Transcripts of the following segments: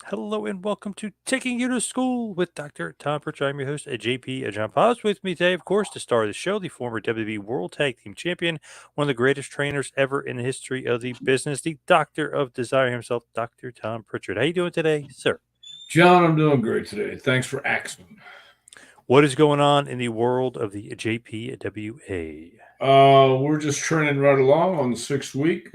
Hello and welcome to Taking You to School with Dr. Tom Prichard. I'm your host, JP John Paz. With me today, of course, the star of the show, the former WWE World Tag Team Champion, one of the greatest trainers ever in the history of the business, the Doctor of Desire himself, Dr. Tom Prichard. How you doing today, sir? John, I'm doing great today. Thanks for asking. What is going on in the world of the JPWA? We're just training right along on the 6th week,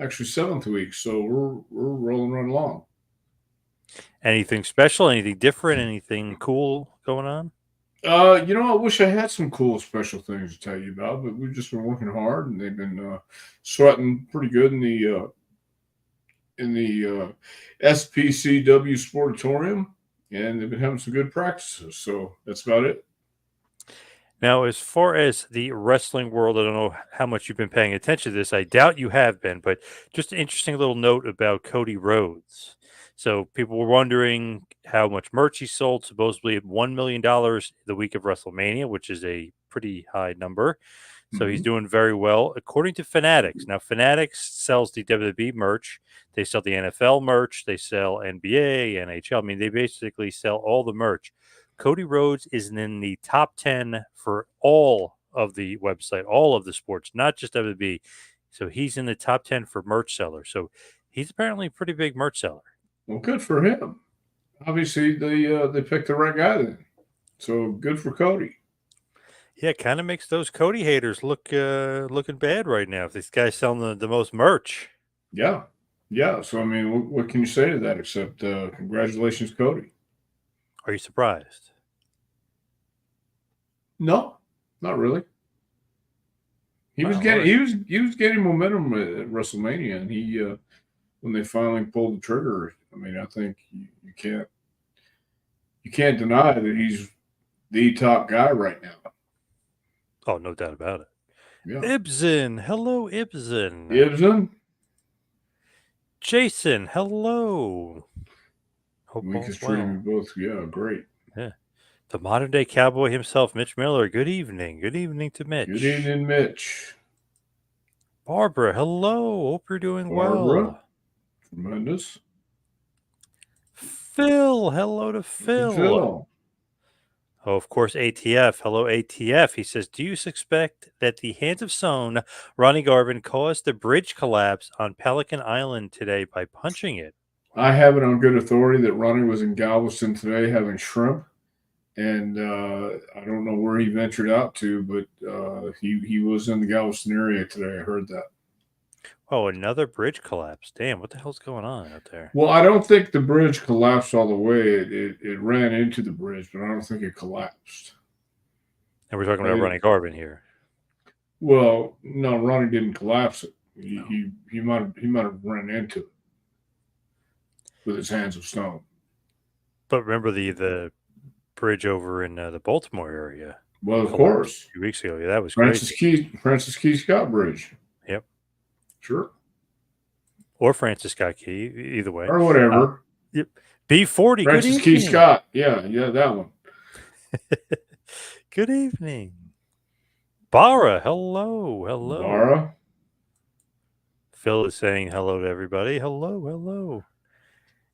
actually 7th week. So we're rolling right along. Anything special, anything different, anything cool going on? I wish I had some cool special things to tell you about, but we've just been working hard, and they've been sweating pretty good in the SPCW Sportatorium, and they've been having some good practices. So that's about it. Now, as far as the wrestling world, I don't know how much you've been paying attention to this. I doubt you have been, but just an interesting little note about Cody Rhodes. So people were wondering how much merch he sold, supposedly at $1 million the week of WrestleMania, which is a pretty high number. So he's Mhm. doing very well, according to Fanatics. Now, Fanatics sells the WWE merch. They sell the NFL merch. They sell NBA, NHL. I mean, they basically sell all the merch. Cody Rhodes is in the top 10 for all of the website, all of the sports, not just WWE. So he's in the top 10 for merch seller. So he's apparently a pretty big merch seller. Well, good for him. Obviously, they picked the right guy then. So good for Cody. Yeah, kind of makes those Cody haters look looking bad right now. If this guy's selling the most merch. Yeah. Yeah. So, I mean, what can you say to that except congratulations, Cody? Are you surprised? No, not really. He was Wow, all getting right. he was getting momentum at WrestleMania, and he when they finally pulled the trigger. I mean, I think you can't deny that he's the top guy right now. Oh, no doubt about it. Yeah, Ibsen, hello, Ibsen. Ibsen, Jason, hello. Hope we all's could treat well. him both. Yeah, great. Yeah. The modern day cowboy himself, Mitch Miller. Good evening. Good evening to Good Mitch. evening, Mitch. Barbara, hello. Hope you're doing Barbara, well. tremendous. Phil, hello to And Phil. Phil. Oh, of course, ATF. Hello, ATF. He says, do you suspect that the hands of Stone, Ronnie Garvin, caused the bridge collapse on Pelican Island today by punching it? I have it on good authority that Ronnie was in Galveston today having shrimp, and I don't know where he ventured out to, but he was in the Galveston area today. I heard that. Oh, another bridge collapse. Damn, what the hell's going on out there? Well, I don't think the bridge collapsed all the way. It ran into the bridge, but I don't think it collapsed. And we're talking I about think, Ronnie Garvin here. well, no, Ronnie didn't collapse it. He, No. he, he might have run into it with his hands of stone. But remember the bridge over in the Baltimore area Well, of collapsed course, a few weeks ago. Yeah, that was Francis crazy. Key Francis Key Scott Bridge. Yep. Sure, Or Francis Scott Key, either way. or Uh, whatever. yep. B40, good Francis Key evening. Scott. Yeah, yeah, that one. Good evening. Bara, hello, hello. Bara. Phil is saying hello to everybody. Hello, hello.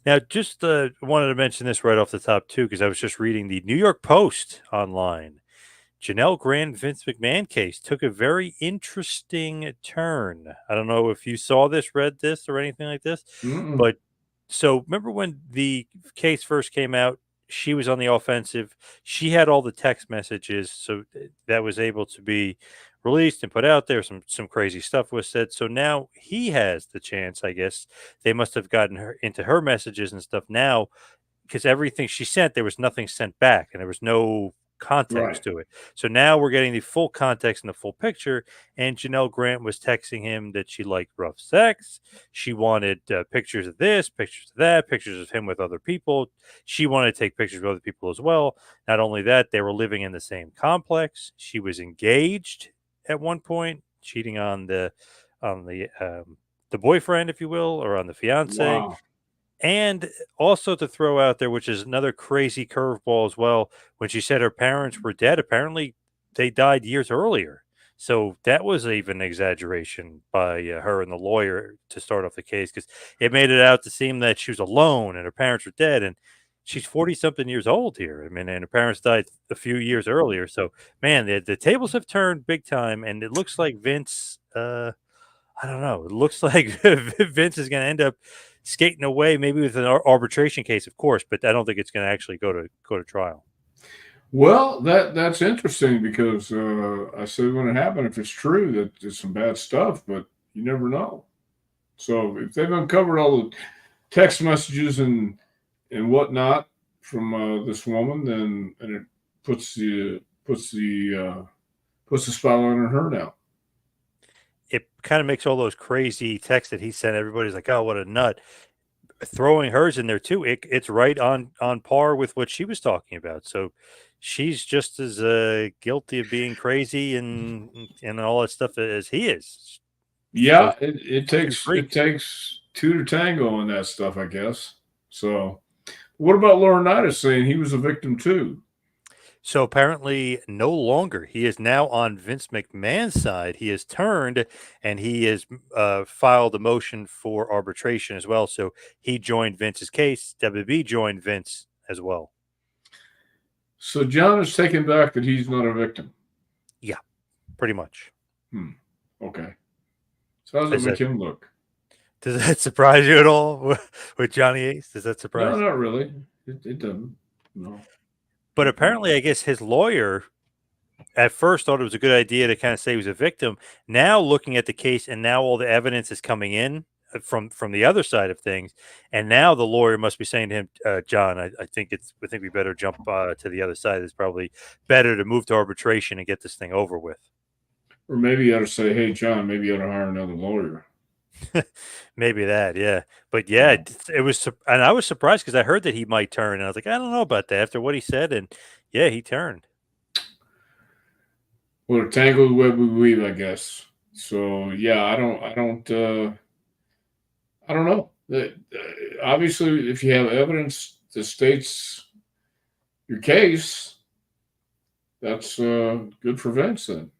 Now, just wanted to mention this right off the top, too, because I was just reading the New York Post online. Janelle Grant Vince McMahon case took a very interesting turn. I don't know if you saw this, read this, or anything like this, Mm-mm. but so remember when the case first came out, she was on the offensive. She had all the text messages, so that was able to be released and put out there. Some crazy stuff was said. So now he has the chance, I guess. They must have gotten her into her messages and stuff now because everything she sent, there was nothing sent back and there was no Right. context to it. So now we're getting the full context and the full picture. And Janelle Grant was texting him that she liked rough sex. She wanted pictures of this, pictures of that, pictures of him with other people. She wanted to take pictures of other people as well. Not only that, they were living in the same complex. She was engaged at one point, cheating on the boyfriend, if you will, or on the fiance. Wow. And also to throw out there, which is another crazy curveball as well, when she said her parents were dead, apparently they died years earlier. So that was even an exaggeration by her and the lawyer to start off the case, because it made it out to seem that she was alone and her parents were dead. And she's 40 something years old here. I mean, and her parents died a few years earlier. So, man, the tables have turned big time. And it looks like Vince, I don't know, it looks like Vince is going to end up skating away, maybe with an arbitration case, of course, but I don't think it's going to actually go to trial. Well, that's interesting because I said when it happened, if it's true that it's some bad stuff, but you never know. So if they've uncovered all the text messages and whatnot from this woman, then and it puts the spotlight on her now. It kind of makes all those crazy texts that he sent. Everybody's like, "Oh, what a nut!" Throwing hers in there too. It's right on par with what she was talking about. So she's just as guilty of being crazy and all that stuff as he is. Yeah, Those it two takes freaks. two to tango on that stuff, I guess. So, what about Laurinaitis saying he was a victim too? So apparently, no longer. He is now on Vince McMahon's side. He has turned and he has filed a motion for arbitration as well. So he joined Vince's case. WB joined Vince as well. So John is taking back that he's not a victim. Yeah, pretty much. Okay. So how does it make him look? Does that surprise you at all with Johnny Ace? Does that surprise No, you? not really. It doesn't. No. But apparently, I guess his lawyer at first thought it was a good idea to kind of say he was a victim. Now looking at the case and now all the evidence is coming in from the other side of things, and now the lawyer must be saying to him, John, I think we better jump to the other side. It's probably better to move to arbitration and get this thing over with. Or maybe you ought to say, hey, John, maybe you ought to hire another lawyer. Maybe that, yeah. But yeah, it was, and I was surprised because I heard that he might turn, and I was like, I don't know about that after what he said, and yeah, he turned. Well, a tangled web we weave, I guess. So yeah, I don't know. Obviously, if you have evidence that states your case, that's good for Vince then.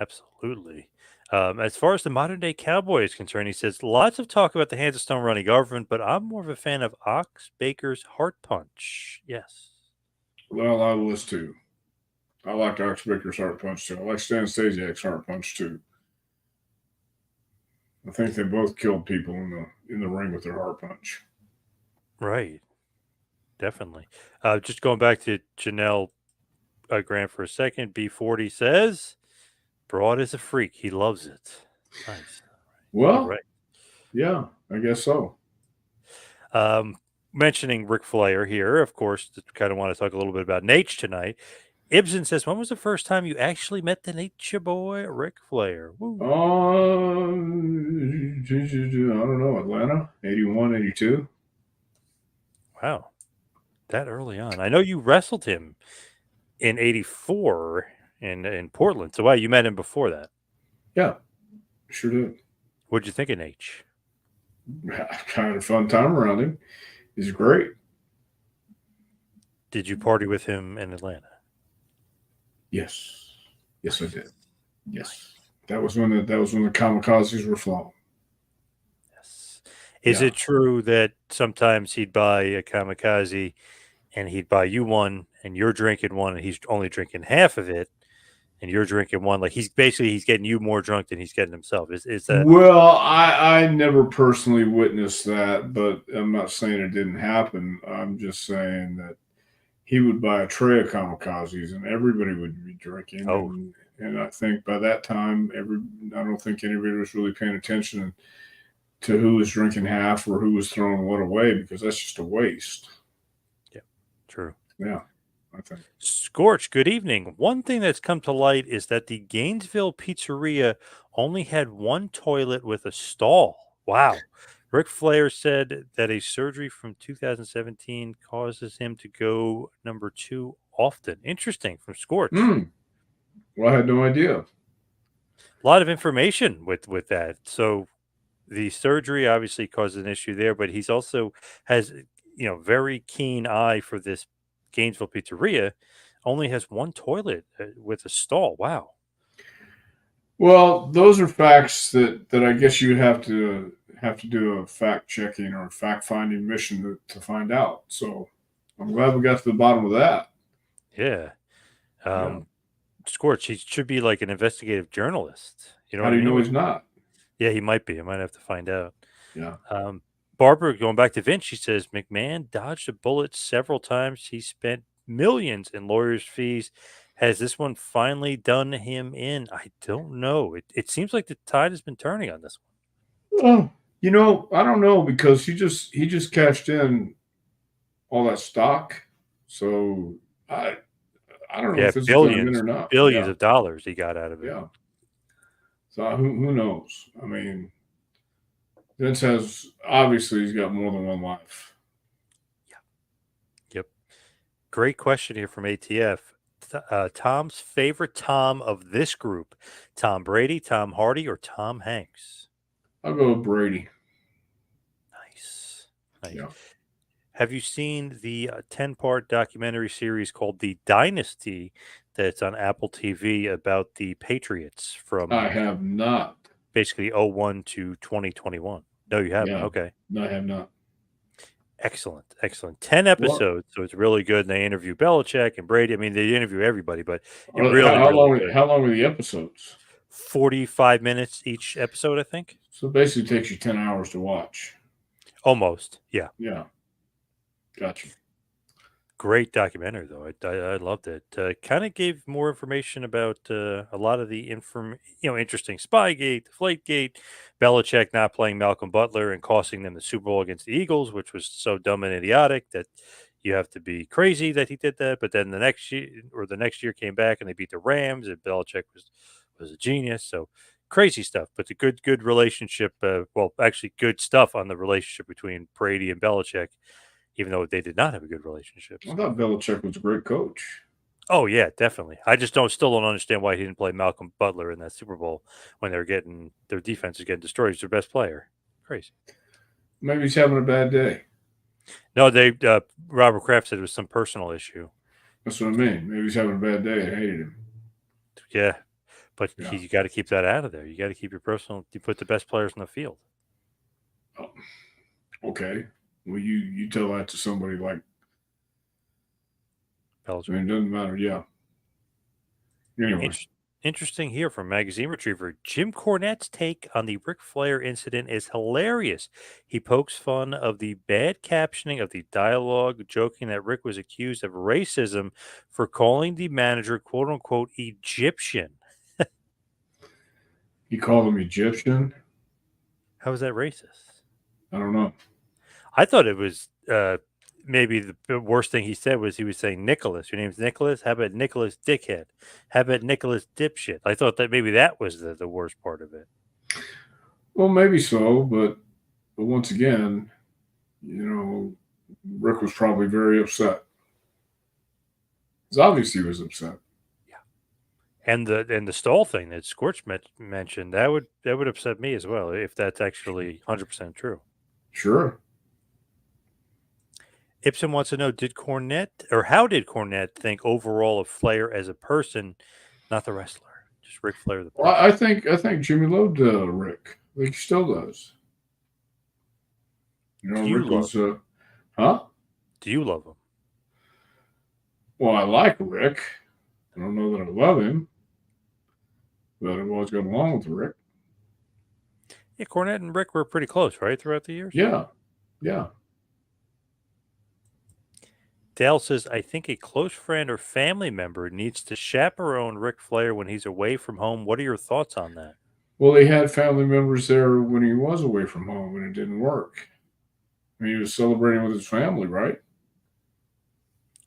Absolutely. As far as the modern day cowboy is concerned, he says lots of talk about the hands of stone running government, but I'm more of a fan of Ox Baker's heart punch. Yes. Well, I was too. I liked Ox Baker's heart punch too. I like Stan Stasiak's heart punch too. I think they both killed people in the ring with their heart punch. Right. Definitely. Just going back to Janelle Grant for a second. B40 says, "Broad is a freak. He loves it." Nice. Well, All right. yeah, I guess so. Mentioning Ric Flair here, of course, kind of want to talk a little bit about Nate tonight. Ibsen says, when was the first time you actually met the Nature Boy Ric Flair? I don't know, Atlanta, 81, 82. Wow, that early on. I know you wrestled him in '84 in Portland. So wow, you met him before that. Yeah, sure did. What'd you think of H? Kind of a fun time around him. He's great. Did you party with him in Atlanta? Yes, yes, I did. Yes, that was when the kamikazes were flown. Yes. Is it true that sometimes he'd buy a kamikaze and he'd buy you one and you're drinking one and he's only drinking half of it and you're drinking one? Like he's getting you more drunk than he's getting himself. Is that? Well, I never personally witnessed that, but I'm not saying it didn't happen. I'm just saying that he would buy a tray of kamikazes and everybody would be drinking. Oh. And I think by that time, I don't think anybody was really paying attention to who was drinking half or who was throwing what away, because that's just a waste. Yeah, true. Yeah, I think. Scorch, good evening. One thing that's come to light is that the Gainesville pizzeria only had one toilet with a stall. Wow. Ric Flair said that a surgery from 2017 causes him to go number 2 often. Interesting, from Scorch. Well, I had no idea. A lot of information with that. So the surgery obviously caused an issue there, but he's also has very keen eye for this Gainesville pizzeria. Only has one toilet with a stall. Wow. Well, those are facts that I guess you'd have to do a fact checking or fact finding mission to find out. So I'm glad we got to the bottom of that. Yeah. Yeah. Scorch, he should be like an investigative journalist. You know How what do I you mean? know Like, he's not? yeah, he might be. I might have to find out. Yeah. Um, Barbara, going back to Vince, she says McMahon dodged a bullet several times. He spent millions in lawyers' fees. Has this one finally done him in? I don't know. It seems like the tide has been turning on this Oh, I don't know because he just cashed in all that stock. So I I don't one. know Yeah, if this has done him in billions, or not. billions Yeah. of dollars he got out of it. Yeah. So who knows? I mean, Vince has obviously he's got more than one life. Yep. Great question here from ATF. Tom's favorite Tom of this group: Tom Brady, Tom Hardy, or Tom Hanks? I'll go with Brady. Nice. Nice. Yeah. Have you seen the 10-part documentary series called The Dynasty that's on Apple TV about the Patriots I from have not. basically '01 to 2021? No, you haven't. Yeah. Okay. No, I have not. Excellent. Excellent. 10 What episodes. So it's really good. And they interview Belichick and Brady. I mean, they interview everybody, but it how, really, how really long good. how long are the episodes? 45 minutes each episode, I think. So it basically takes you 10 hours to watch. Almost. Yeah. Yeah. Gotcha. Great documentary, though. I loved it. Kind of gave more information about a lot of the interesting Spygate, Deflategate, Belichick not playing Malcolm Butler and costing them the Super Bowl against the Eagles, which was so dumb and idiotic that you have to be crazy that he did that. But then the next year came back and they beat the Rams, and Belichick was a genius. So crazy stuff, but the good relationship. Well, actually, good stuff on the relationship between Brady and Belichick, even though they did not have a good relationship. I So. thought Belichick was a great coach. Oh yeah, definitely. I just still don't understand why he didn't play Malcolm Butler in that Super Bowl when they're getting their defense is getting destroyed. He's their best player. Crazy. Maybe he's having a bad day. No, Robert Kraft said it was some personal issue. That's what I mean. Maybe he's having a bad day. I hated him. Yeah, but Yeah. you got to keep that out of there. You got to keep your personal. You put the best players on the field. Oh, okay. Well, you tell that to somebody like. I Belichick. mean, it doesn't matter. Yeah. Anyway. Interesting here from Magazine Retriever. Jim Cornette's take on the Ric Flair incident is hilarious. He pokes fun of the bad captioning of the dialogue, joking that Rick was accused of racism for calling the manager "quote unquote" Egyptian. He called him Egyptian. How is that racist? I don't know. I thought it was maybe the worst thing he said was he was saying Nicholas. Your name's Nicholas. How about Nicholas Dickhead? How about Nicholas Dipshit? I thought that maybe that was the worst part of it. Well, maybe so, but once again, Rick was probably very upset. Because obviously he was upset. And the stall thing that Scorch mentioned that would upset me as well if that's actually 100% true. Sure. Ipsum wants to know: how did Cornette think overall of Flair as a person, not the wrestler, just Ric Flair the Well, person? I think Jimmy loved Rick. I think he still does. Do you Rick love? was huh? Do you love him? Well, I like Rick. I don't know that I love him, but I've always got along with Rick. Yeah, Cornette and Rick were pretty close, right, throughout the years. Yeah. Yeah. Dale says, I think a close friend or family member needs to chaperone Ric Flair when he's away from home. What are your thoughts on that? Well, he had family members there when he was away from home and it didn't work. I mean, he was celebrating with his family, right?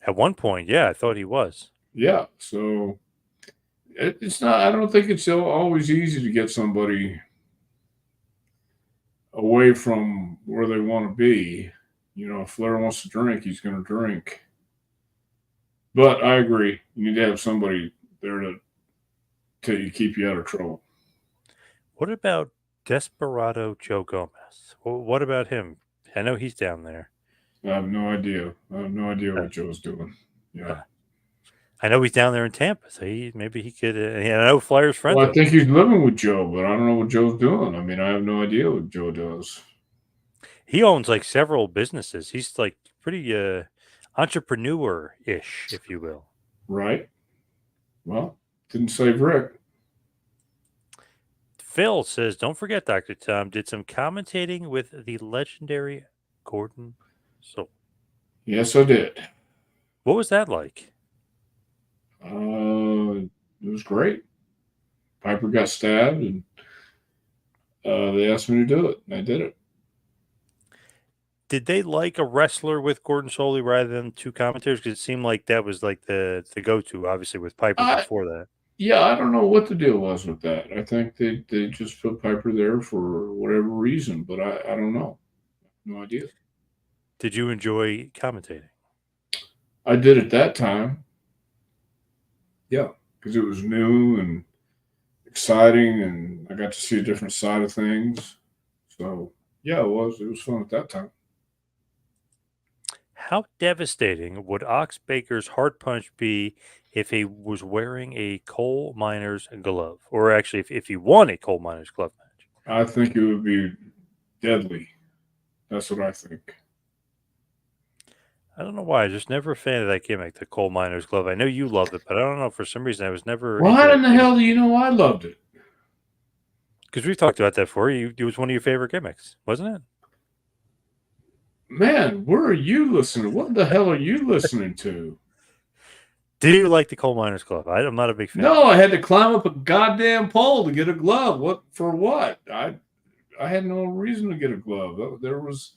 At one point, yeah, I thought he was. Yeah. So it's not, I don't think it's always easy to get somebody away from where they want to be. If Flair wants to drink, he's going to drink. But I agree. You need to have somebody there to keep you out of trouble. What about Desperado Joe Gomez? What about him? I know he's down there. I have no idea. I have no idea what Joe's doing. Yeah. I know he's down there in Tampa, so maybe he could. I know Flair's friends Well, I with him. think he's living with Joe, but I don't know what Joe's doing. I mean, I have no idea what Joe does. He owns like several businesses. He's like pretty entrepreneur-ish, if you will. Right? Well, didn't save Rick. Phil says, "Don't forget, Dr. Tom did some commentating with the legendary Gordon Soul. Yes, I did. What was that like?" It was great. Piper got stabbed, and they asked me to do it, and I did it. Did they like a wrestler with Gordon Soley rather than two commentators? Because it seemed like that was like the go to, obviously, with Piper I before that. Yeah, I don't know what the deal was with that. I think they just put Piper there for whatever reason, but I don't know. No idea. Did you enjoy commentating? I did at that time. Yeah, because it was new and exciting, and I got to see a different side of things. So yeah, it was. It was fun at that time. How devastating would Ox Baker's heart punch be if he was wearing a coal miner's glove? Or actually, if he won a coal miner's glove match? I think it would be deadly. That's what I think. I don't know why. I was just never a fan of that gimmick, the coal miner's glove. I know you love it, but I don't know. For some reason, I was never Well, into how that in the gimmick. hell do you know I loved it? Because we've talked about that before. It was one of your favorite gimmicks, wasn't it? Man, where are you listening? What the hell are you listening to? Do you like the coal miner's glove? I'm not a big fan. No, I had to climb up a goddamn pole to get a glove. What for? What? I had no reason to get a glove. There was,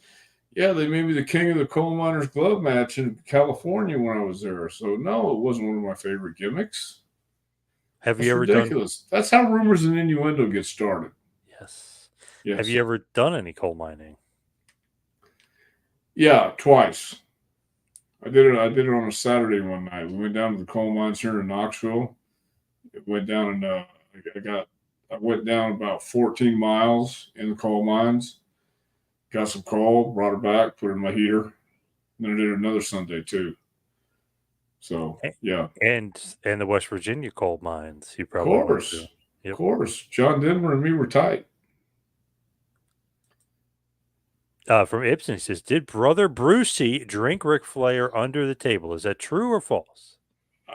yeah, they made me the king of the coal miners glove match in California when I was there. So no, it wasn't one of my favorite gimmicks. Have you That's ever done? ridiculous. That's how rumors and innuendo get started. Yes. Have Yes. you ever done any coal mining? Yeah, twice. I did it. I did it on a Saturday one night. We went down to the coal mines here in Knoxville. It went down and I got. I went down about 14 miles in the coal mines. Got some coal, brought it back, put it in my heater. And then I did it another Sunday too. So A- yeah, And the West Virginia coal mines you of probably went course, to. of Yep. course. John Denver and me were tight. From Ibsen, he says, "Did Brother Brucey drink Ric Flair under the table? Is that true or false?"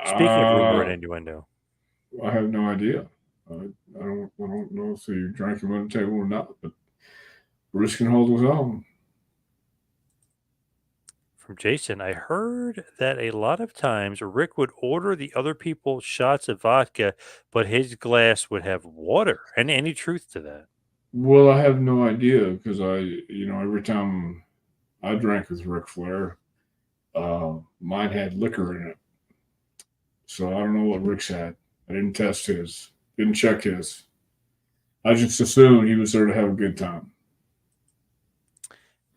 Speaking of rumor and Uh, innuendo, I have no idea. I don't know if he drank him on the table or not, but Bruce can hold his own. from Jason, I heard that a lot of times Rick would order the other people shots of vodka, but his glass would have water. And any truth to that? Well, I have no idea because every time I drank with Ric Flair, mine had liquor in it. So I don't know what Rick's had. I didn't test his, didn't check his. I just assumed he was there to have a good time.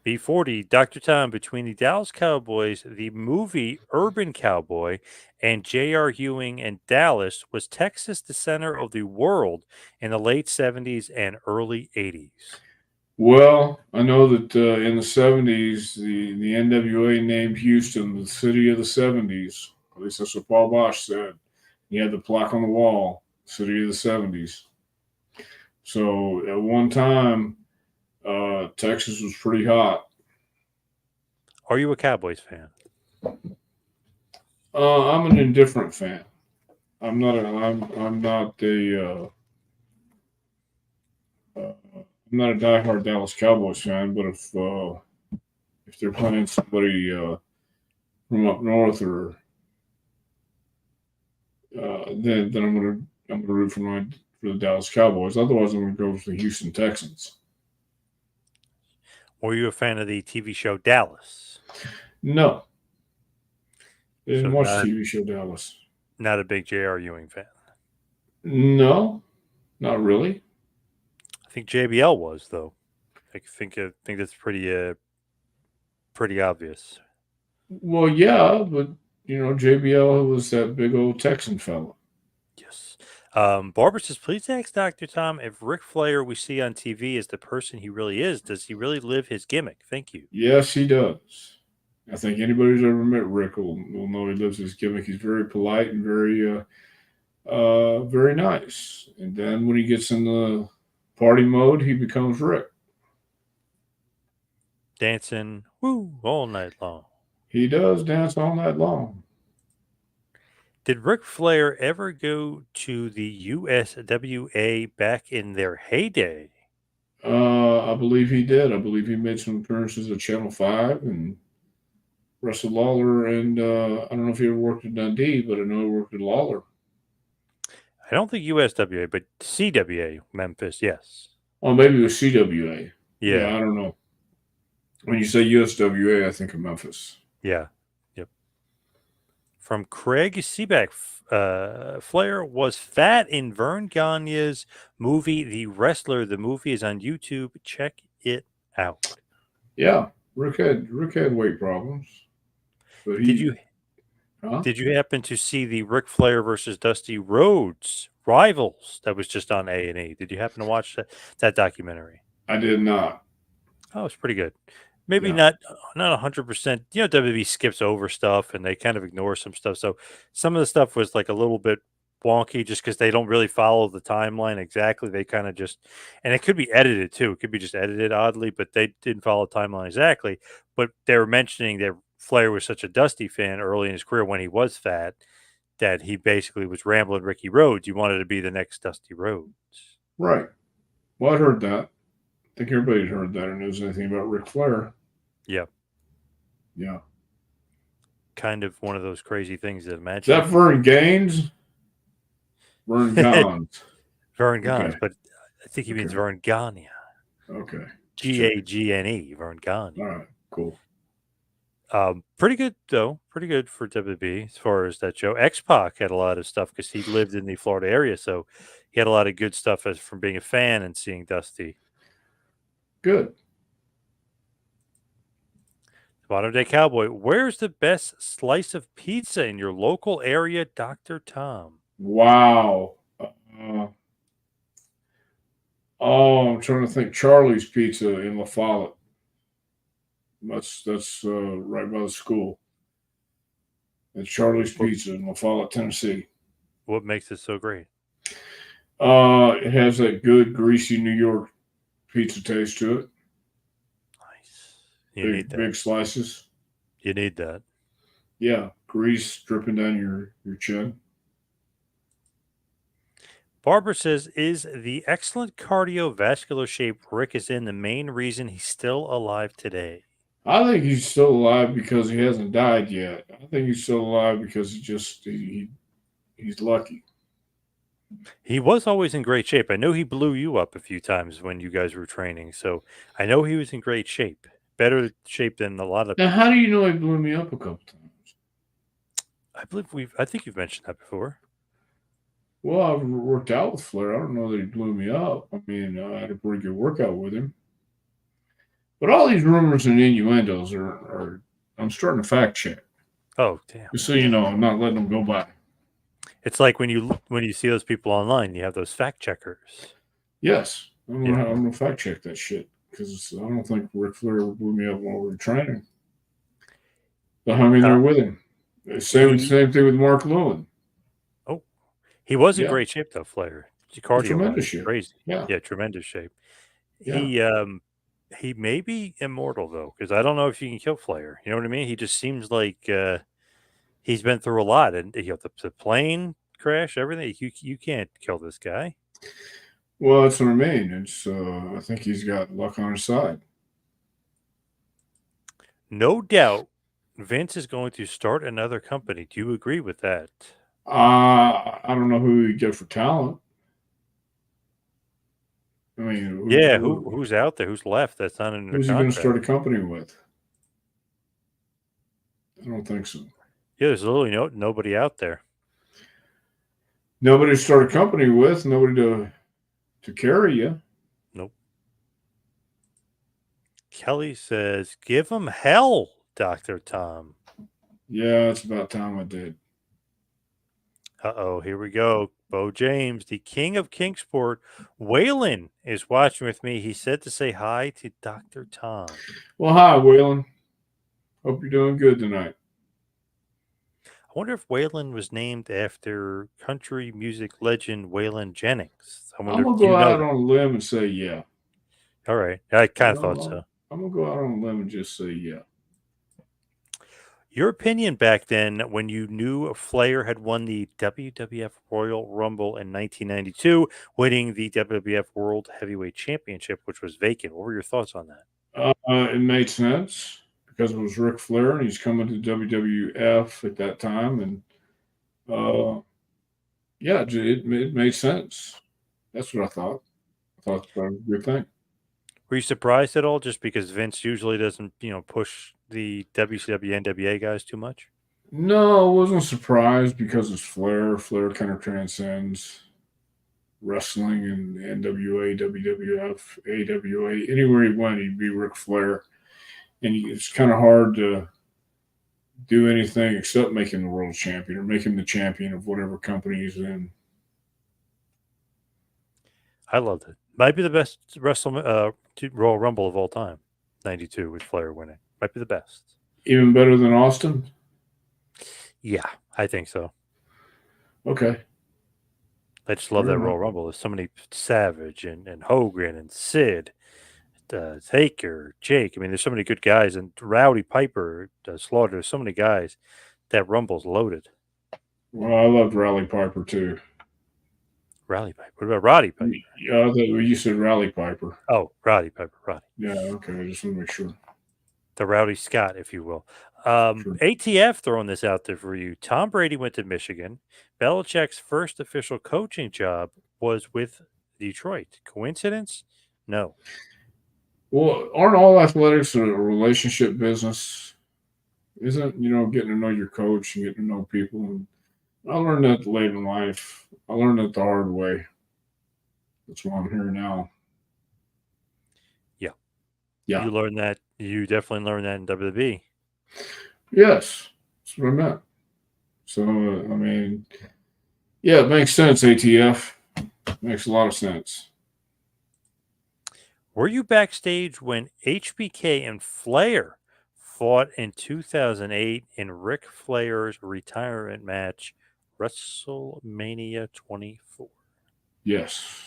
B40, Dr. Tom, between the Dallas Cowboys, the movie Urban Cowboy, and J.R. Ewing and Dallas, was Texas the center of the world in the late 70s and early 80s? Well, I know that in the 70s, the NWA named Houston the city of the 70s. At least that's what Paul Bosch said. He had the plaque on the wall, city of the 70s. So at one time, Texas was pretty hot. Are you a Cowboys fan? I'm an indifferent fan. I'm not I'm not a diehard Dallas Cowboys fan, but if they're playing somebody from up north or then I'm gonna root for the Dallas Cowboys. Otherwise, I'm gonna go with the Houston Texans. Were you a fan of the TV show Dallas? No, I So didn't watch the not TV show Dallas. not a big J.R. Ewing fan. No, not really. I think JBL was though. I think that's pretty obvious. Well, yeah, but JBL was that big old Texan fella. Yes. Barbara says, please ask Dr. Tom if Ric Flair we see on TV is the person he really is. Does he really live his gimmick? Thank you. Yes, he does. I think anybody who's ever met Rick will know he lives his gimmick. He's very polite and very nice. And then when he gets in the party mode, he becomes Rick. Dancing, woo, all night long. He does dance all night long. Did Ric Flair ever go to the USWA back in their heyday? I believe he did. I believe he made some appearances at Channel 5 and wrestled Lawler. And I don't know if he ever worked at Dundee, but I know he worked at Lawler. I don't think USWA, but CWA, Memphis, yes. Oh, maybe it was CWA. Yeah. I don't know. When you say USWA, I think of Memphis. Yeah. Yep. From Craig Seaback, Flair was fat in Vern Gagne's movie The Wrestler. The movie is on YouTube. Check it out. Yeah, Rick had weight problems. But Did you happen to see the Ric Flair versus Dusty Rhodes Rivals that was just on A&E? Did you happen to watch that documentary? I did not. Oh, it's pretty good. Maybe Yeah. not 100%. You know, WWE skips over stuff and they kind of ignore some stuff. So some of the stuff was like a little bit wonky just because they don't really follow the timeline exactly. They kind of just, and it could be edited too. It could be just edited oddly, but they didn't follow the timeline exactly. But they were mentioning that Flair was such a Dusty fan early in his career when he was fat that he basically was rambling Ricky Rhodes. You wanted to be the next Dusty Rhodes. Right. Well, I heard that. I think everybody's heard that or knows anything about Ric Flair. Yeah. Yeah. Kind of one of those crazy things that Is imagine. that Vern Gaines? Vern Gons. Vern Gons, Okay. but I think he means Vern Gagne. Okay. Gagne, Vern Gagne. All right. Cool. Pretty good though. Pretty good for WB as far as that show. X-Pac had a lot of stuff because he lived in the Florida area, so he had a lot of good stuff as from being a fan and seeing Dusty. Good. Modern Day Cowboy, where's the best slice of pizza in your local area, Dr. Tom? Wow. I'm trying to think. Charlie's Pizza in La Follette. That's right by the school. It's Charlie's Pizza in La Follette, Tennessee. What makes it so great? It has that good greasy New York pizza taste to it. Nice. You need that. Big slices. You need that. Yeah, grease dripping down your chin. Barbara says, is the excellent cardiovascular shape Rick is in the main reason he's still alive today? I think he's still alive because he hasn't died yet. I think he's still alive because he's lucky. He was always in great shape. I know he blew you up a few times when you guys were training, so I know he was in great shape. Better shape than a lot of. Now, how do you know he blew me up a couple times? I think you've mentioned that before. Well, I've worked out with Flair. I don't know that he blew me up. I mean, I had a pretty good workout with him. But all these rumors and innuendos are I'm starting to fact check. Oh, damn. Just so you know, I'm not letting them go by. It's like when you see those people online, you have those fact checkers. Yes. I'm gonna fact check that shit because I don't think Ric Flair blew me up while we were training. I hung in there with him. Same thing with Mark Lewin. Oh, he was in great shape though, Flair. Cardio, tremendous shape. Crazy. Yeah, tremendous shape. Yeah. He may be immortal though, because I don't know if you can kill Flair. You know what I mean? He just seems like he's been through a lot, and the plane crash, everything. You can't kill this guy. Well, that's what I mean. It's I think he's got luck on his side. No doubt, Vince is going to start another company. Do you agree with that? I don't know who you get for talent. I mean, who's out there? Who's left? That's not in the who's contract. he going to start a company with? I don't think so. Yeah, there's literally nobody out there. Nobody to start a company with. Nobody to carry you. Nope. Kelly says, "Give him hell, Dr. Tom." Yeah, it's about time I did. Uh-oh, here we go. Bo James, the king of Kingsport. Waylon is watching with me. He said to say hi to Dr. Tom. Well, hi, Waylon. Hope you're doing good tonight. I wonder if Waylon was named after country music legend Waylon Jennings. I I'm wonder gonna if you go know out that. on a limb and say yeah. All right, I You kind of thought know, so. I'm gonna go out on a limb and just say yeah. Your opinion back then, when you knew Flair had won the WWF Royal Rumble in 1992, winning the WWF World Heavyweight Championship, which was vacant. What were your thoughts on that? It made sense because it was Ric Flair and he's coming to WWF at that time, and uh, yeah, it made sense. That's what I thought. I thought that was a good thing. Were you surprised at all, just because Vince usually doesn't, push the WCW NWA guys too much? No, I wasn't surprised because it's Flair. Flair kind of transcends wrestling and NWA, WWF, AWA. Anywhere he went, he'd be Ric Flair. And it's kind of hard to do anything except make him the world champion or make him the champion of whatever company he's in. I loved it. Might be the best Royal Rumble of all time. 92 with Flair winning. Might be the best. Even better than Austin? Yeah, I think so. Okay. I just love Fair that enough. Royal Rumble. There's so many Savage and Hogan and Sid, Taker, Jake. I mean, there's so many good guys. And Rowdy Piper, Slaughter. There's so many guys. That Rumble's loaded. Well, I loved Rally Piper too. Rowdy Piper. What about Roddy Piper? Yeah, you said Rally Piper. Oh, Roddy Piper. Roddy. Yeah, okay. I just want to make sure. The Rowdy Scott, if you will. Sure. ATF throwing this out there for you. Tom Brady went to Michigan. Belichick's first official coaching job was with Detroit. Coincidence? No. Well, aren't all athletics a relationship business? Isn't, getting to know your coach and getting to know people? And I learned that late in life. I learned it the hard way. That's why I'm here now. Yeah. Yeah. You learned that. You definitely learned that in WWE. Yes. That's what I meant. So, I mean, yeah, it makes sense, ATF. Makes a lot of sense. Were you backstage when HBK and Flair fought in 2008 in Ric Flair's retirement match, WrestleMania 24? Yes.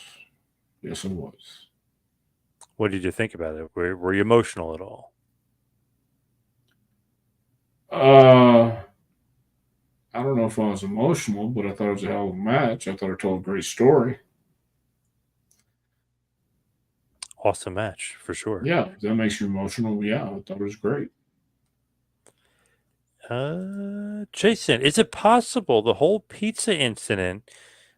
Yes, it was. What did you think about it? Were you emotional at all? I don't know if I was emotional, but I thought it was a hell of a match. I thought it told a great story. Awesome match, for sure. Yeah, if that makes you emotional. Yeah, I thought it was great. Jason, is it possible the whole pizza incident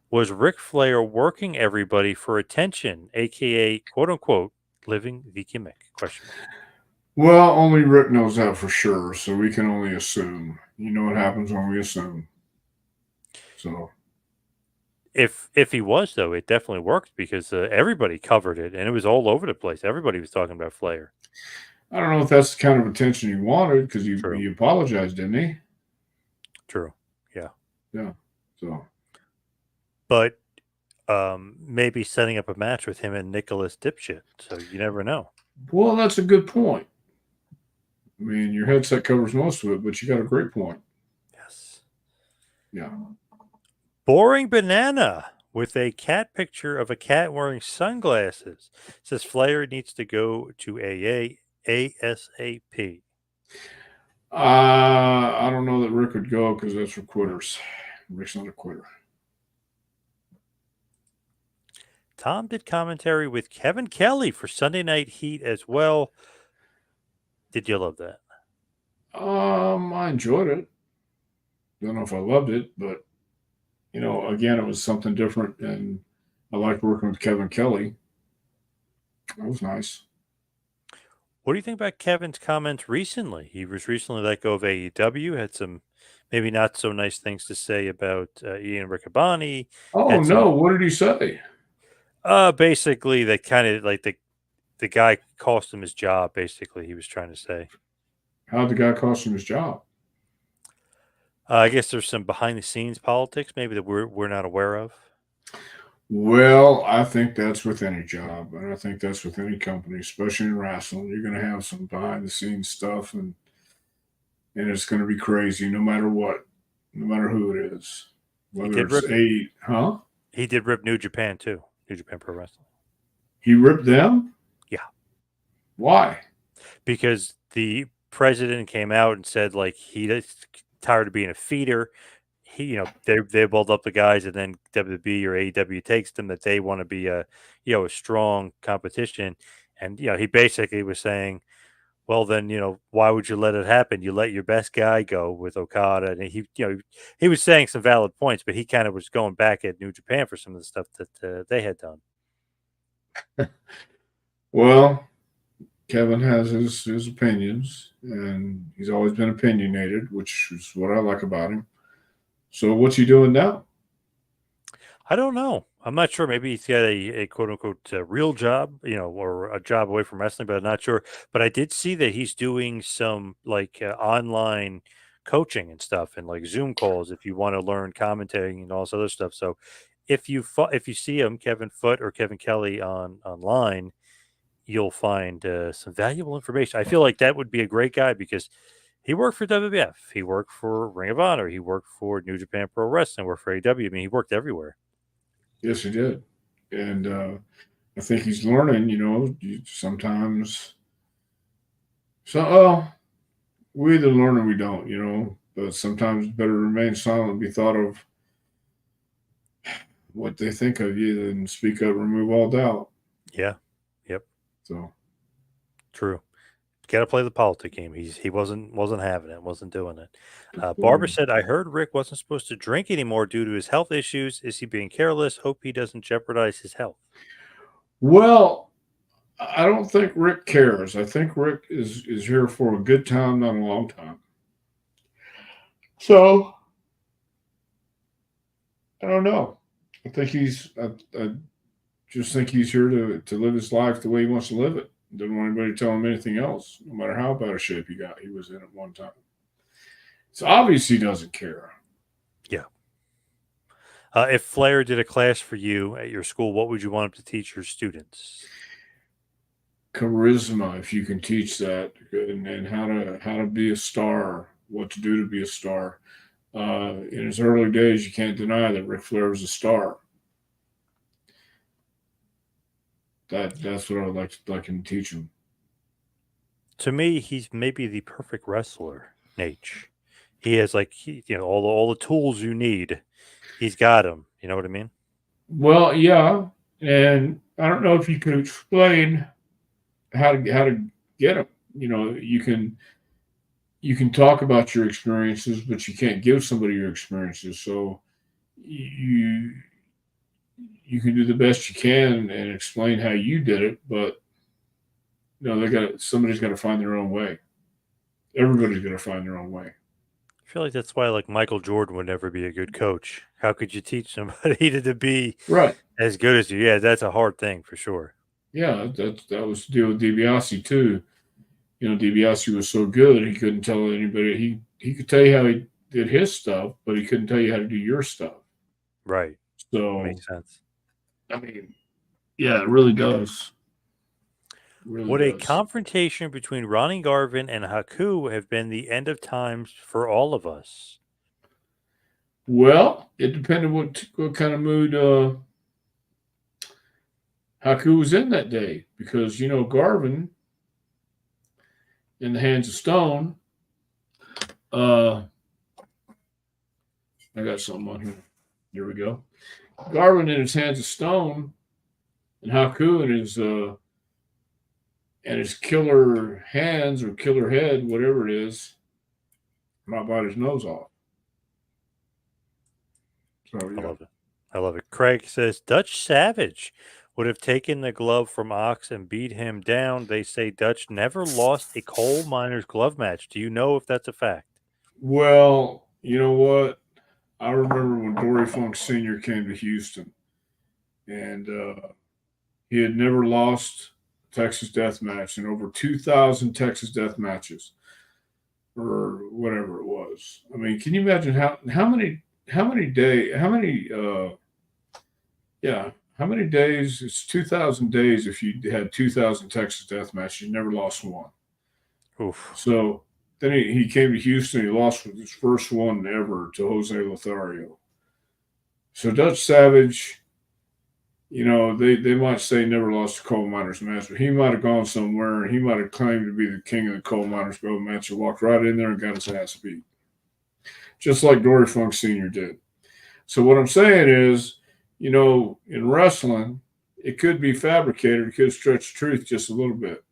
was Ric Flair working everybody for attention, aka quote unquote living the gimmick? Question mark. Well, only Rick knows that for sure, so we can only assume. You know what happens when we assume. So If he was though, it definitely worked because everybody covered it and it was all over the place. Everybody was talking about Flair. I don't know if that's the kind of attention he wanted because True. he apologized, didn't he? True. Yeah. Yeah. So, But maybe setting up a match with him and Nicholas Dipshit. So you never know. well, that's a good point. I mean, your headset covers most of it, but you got a great point. Yes. Yeah. Boring Banana with a cat picture of a cat wearing sunglasses says Flair needs to go to AA ASAP. I don't know that Rick would go because that's for quitters. Rick's not a quitter. Tom did commentary with Kevin Kelly for Sunday Night Heat as well. Did you love that? I enjoyed it. Don't know if I loved it, but again, it was something different, and I liked working with Kevin Kelly. That was nice. What do you think about Kevin's comments recently? He was recently let go of AEW, had some maybe not so nice things to say about Ian Riccaboni. Oh Had some no! What did he say? basically that kind of like the guy cost him his job, basically, he was trying to say. How'd the guy cost him his job? I guess there's some behind the scenes politics maybe that we're not aware of. Well, I think that's with any job, and I think that's with any company, especially in wrestling. You're going to have some behind the scenes stuff, and and it's going to be crazy no matter what, no matter who it is, He whether did it's rip. huh? He did rip New Japan too. New Japan Pro Wrestling. He ripped them. Yeah, Why? because the president came out and said like he's tired of being a feeder. He, they build up the guys, and then WWE or AEW takes them that they want to be a strong competition, and he basically was saying, well, then why would you let it happen? You let your best guy go with Okada, and he was saying some valid points, but he kind of was going back at New Japan for some of the stuff that they had done. Well, Kevin has his opinions, and he's always been opinionated, which is what I like about him. So, what's he doing now? I don't know. I'm not sure. Maybe he's got a quote unquote real job, or a job away from wrestling, but I'm not sure. But I did see that he's doing some like online coaching and stuff, and like Zoom calls if you want to learn commentating and all this other stuff. So if you see him, Kevin Foote or Kevin Kelly online, you'll find some valuable information. I feel like that would be a great guy because he worked for WWF, he worked for Ring of Honor, he worked for New Japan Pro Wrestling, worked for AEW. I mean, he worked everywhere. Yes, he did, and I think he's learning. Sometimes. So, we either learn or we don't. But sometimes it's better to remain silent and be thought of what they think of you than speak up, remove all doubt. Yeah. Yep. So, True. Got to play the politic game. He wasn't having it. Wasn't doing it. Barbara said, "I heard Rick wasn't supposed to drink anymore due to his health issues. Is he being careless? Hope he doesn't jeopardize his health." well, I don't think Rick cares. I think Rick is here for a good time, not a long time. So, I don't know. I think I just think he's here to live his life the way he wants to live it. Doesn't want anybody to tell him anything else, no matter how bad a shape he was in at one time. It's obvious he doesn't care. Yeah. If Flair did a class for you at your school, what would you want him to teach your students? Charisma, if you can teach that, and how to be a star, what to do to be a star. In his early days, you can't deny that Ric Flair was a star. That's what I would like him to teach him. To me, he's maybe the perfect wrestler, Nate. He has all the tools you need. He's got them. You know what I mean? Well, yeah, and I don't know if you could explain how to get him. You can talk about your experiences, but you can't give somebody your experiences. So you you can do the best you can and explain how you did it, but somebody's got to find their own way. Everybody's got to find their own way. I feel like that's why like Michael Jordan would never be a good coach. How could you teach somebody to be Right. as good as you? Yeah, that's a hard thing for sure. Yeah, that was the deal with DiBiase too. DiBiase was so good he couldn't tell anybody. He could tell you how he did his stuff, but he couldn't tell you how to do your stuff. Right. So Makes sense. I mean, yeah, it really does. It really Would a does. confrontation between Ronnie Garvin and Haku have been the end of times for all of us? Well, it depended what kind of mood Haku was in that day, because Garvin in the hands of stone. I got something on here. Here we go. Garvin in his hands of stone, and Haku in his killer hands or killer head, whatever it is, might bite his nose off. So I yeah. love it. I love it. Craig says Dutch Savage would have taken the glove from Ox and beat him down. They say Dutch never lost a coal miner's glove match. Do you know if that's a fact? Well, you know what? I remember when Dory Funk Sr. came to Houston, and he had never lost Texas Death Match in over 2,000 Texas Death Matches, or whatever it was. I mean, can you imagine how many days? It's 2,000 days if you had 2,000 Texas Death Matches. You never lost one. Oof. So Then he came to Houston. He lost with his first one ever to Jose Lothario. So Dutch Savage, they might say never lost a coal miners match, but he might have gone somewhere and he might have claimed to be the king of the coal miners gold match and walked right in there and got his ass beat, just like Dory Funk Sr. did. So what I'm saying is, in wrestling, it could be fabricated. It could stretch the truth just a little bit.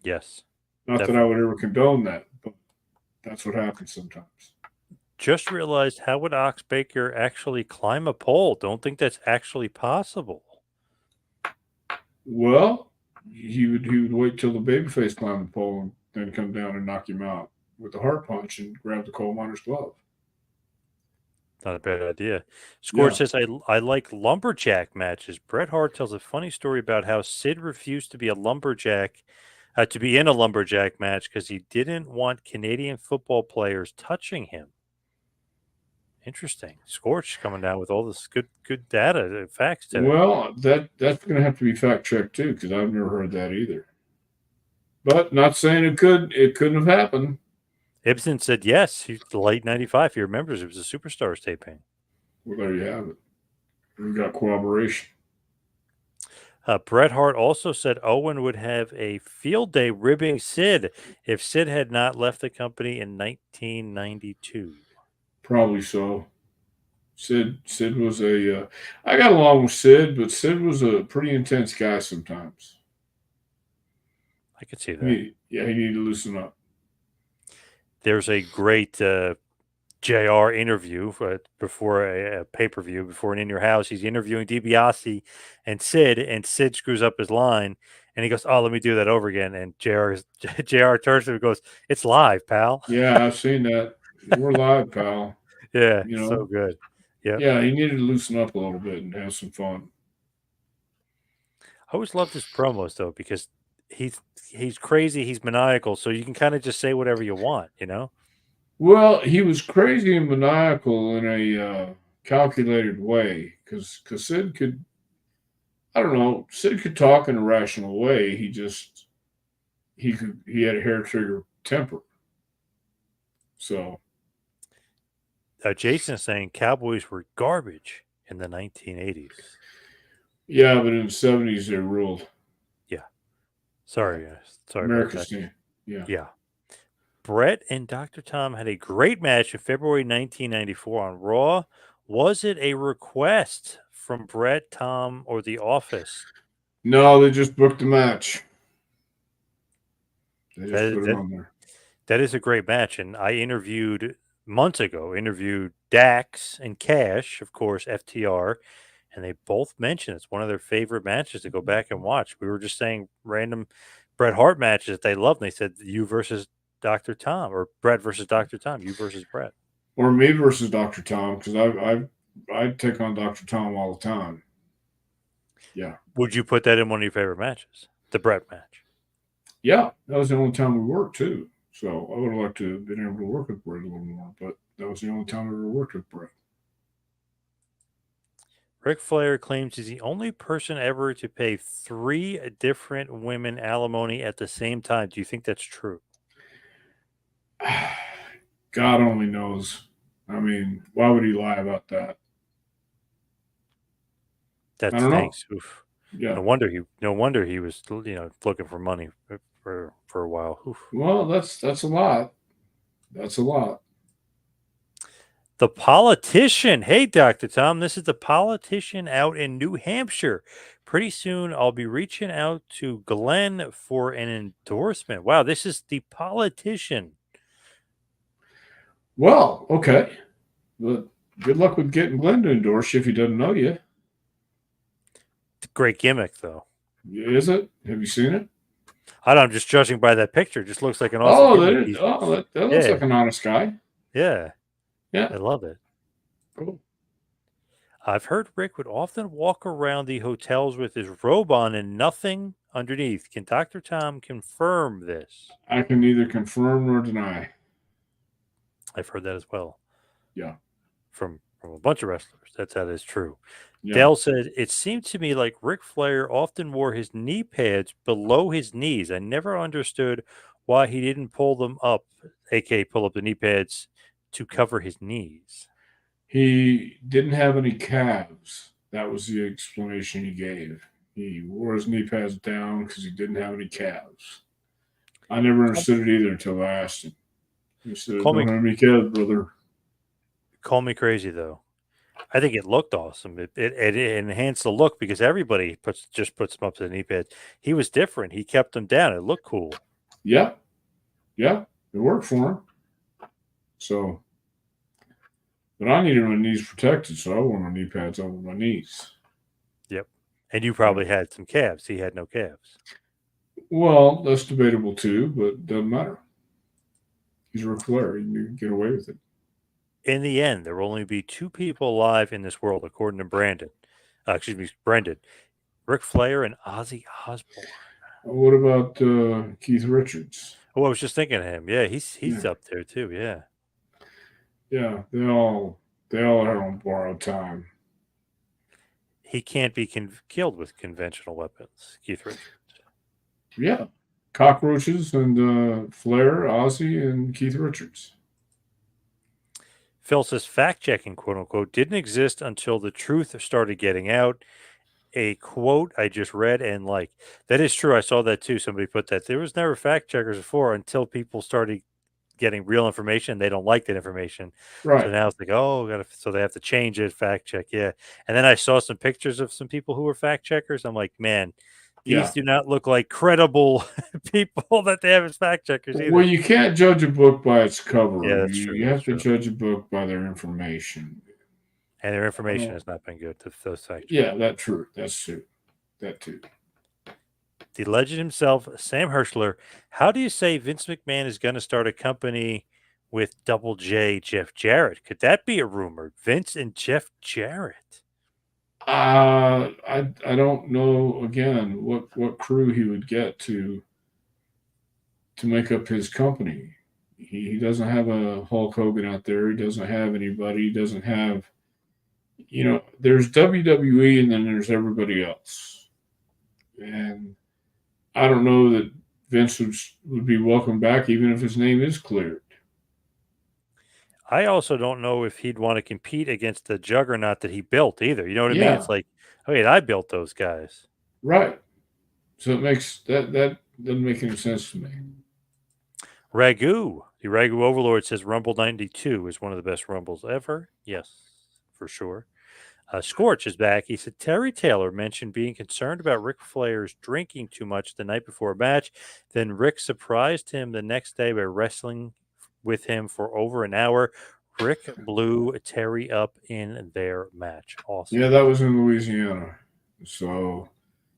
Yes. Not Definitely. that I would ever condone that, but that's what happens sometimes. Just realized, how would Ox Baker actually climb a pole? Don't think that's actually possible. Well, he would wait till the babyface climbed the pole and then come down and knock him out with a heart punch and grab the coal miner's glove. Not a bad idea. Scourge Yeah. says, I like lumberjack matches. Bret Hart tells a funny story about how Sid refused to be a lumberjack, to be in a lumberjack match because he didn't want Canadian football players touching him. Interesting. Scorch coming down with all this good data, facts today. Well, that's going to have to be fact checked too, because I've never heard that either. But not saying it couldn't have happened. Ibsen said yes. He's late '95. He remembers it was a Superstars taping. Well, there you have it. We got corroboration. Bret Hart also said Owen would have a field day ribbing Sid if Sid had not left the company in 1992. Probably so. Sid was I got along with Sid, but Sid was a pretty intense guy sometimes. I could see that. He needed to loosen up. There's a great JR interview before a pay-per-view, before an In Your House. He's interviewing DiBiase and Sid screws up his line, and he goes, "Oh, let me do that over again." And JR turns to him and goes, "It's live, pal." Yeah, I've seen that. We're live, pal. Yeah, so good. Yeah, he needed to loosen up a little bit and have some fun. I always loved his promos though, because he's crazy, he's maniacal, so you can kind of just say whatever you want, Well, he was crazy and maniacal in a calculated way because Sid could, I don't know, Sid could talk in a rational way. He had a hair trigger temper. So Jason is saying Cowboys were garbage in the 1980s. Yeah, but in the 70s they ruled. Yeah. Sorry America's about that. team. Yeah. Yeah. Bret and Dr. Tom had a great match in February 1994 on Raw. Was it a request from Bret, Tom, or The Office? No, they just booked the match. They just put it on there. That is a great match, and I months ago Dax and Cash, of course, FTR, and they both mentioned it's one of their favorite matches to go back and watch. We were just saying random Bret Hart matches that they loved, and they said you versus Dr. Tom, or Bret versus Dr. Tom, you versus Bret. Or me versus Dr. Tom, because I take on Dr. Tom all the time. Yeah. Would you put that in one of your favorite matches? The Bret match? Yeah, that was the only time we worked too. So I would have liked to have been able to work with Bret a little more, but that was the only time I ever worked with Bret. Ric Flair claims he's the only person ever to pay 3 different women alimony at the same time. Do you think that's true? God only knows. I mean, why would he lie about that? That stinks. Oof. Yeah. No wonder he was looking for money for a while. Oof. Well, that's a lot. That's a lot. The Politician. Hey, Dr. Tom, this is The Politician out in New Hampshire. Pretty soon I'll be reaching out to Glenn for an endorsement. Wow, this is The Politician. Well, okay. But good luck with getting Glenn to endorse you if he doesn't know you. It's a great gimmick, though. Is it? Have you seen it? I don't know, I'm just judging by that picture. It just looks like an awesome gimmick. That looks like an honest guy. Yeah. Yeah. I love it. Cool. I've heard Rick would often walk around the hotels with his robe on and nothing underneath. Can Dr. Tom confirm this? I can neither confirm nor deny. I've heard that as well. Yeah. From a bunch of wrestlers. That is true. Yeah. Dale said, it seemed to me like Ric Flair often wore his knee pads below his knees. I never understood why he didn't pull them up, aka pull up the knee pads, to cover his knees. He didn't have any calves. That was the explanation he gave. He wore his knee pads down because he didn't have any calves. I never understood it either until I asked him. He said, "I Call me don't have any calves, brother." call me crazy though. I think it looked awesome. It enhanced the look because everybody just puts them up to the knee pads. He was different. He kept them down. It looked cool. Yeah, yeah, it worked for him. So, but I needed my knees protected, so I wore my knee pads over my knees. Yep. And you probably had some calves. He had no calves. Well, that's debatable too, but doesn't matter. He's Ric Flair. You can get away with it. In the end, there will only be two people alive in this world, according to Brendan. Ric Flair and Ozzy Osbourne. What about Keith Richards? Oh, I was just thinking of him. Yeah, he's Yeah. up there too. Yeah. Yeah, they all are on borrowed time. He can't be killed with conventional weapons, Keith Richards. Yeah, cockroaches and Flair, Ozzy, and Keith Richards. Phil says fact checking, quote unquote, didn't exist until the truth started getting out. A quote I just read, and like, that is true. I saw that too. Somebody put that. There was never fact checkers before until people started getting real information. They don't like that information. So Right. now it's like, oh, so they have to change it, fact check. Yeah. And then I saw some pictures of some people who were fact checkers. I'm like, man, these Yeah. do not look like credible people that they have as fact checkers Well, either. you can't judge a book by its Yeah, cover. that's You, true. you That's have to true. judge a book by their information. And their I information don't. has not been good to those fact checkers. Yeah, that's true. That's true. That too. The legend himself, Sam Herschler. How do you say Vince McMahon is going to start a company with Double J Jeff Jarrett? Could that be a rumor? Vince and Jeff Jarrett. I don't know again what crew he would get to make up his company. He doesn't have a Hulk Hogan out there. He doesn't have anybody. He doesn't have, there's WWE and then there's everybody else. And I don't know that Vince would be welcome back even if his name is cleared. I also don't know if he'd want to compete against the juggernaut that he built either. You know what I mean? It's Yeah, like, oh, wait, I built those guys. right. So it makes that doesn't make any sense to me. Ragu, the Ragu Overlord says Rumble 92 is one of the best Rumbles ever. Yes, for sure. Scorch is back. He said Terry Taylor mentioned being concerned about Ric Flair's drinking too much the night before a match. Then Rick surprised him the next day by wrestling with him for over an hour. Rick blew Terry up in their match. Awesome. Yeah, that was in Louisiana. So,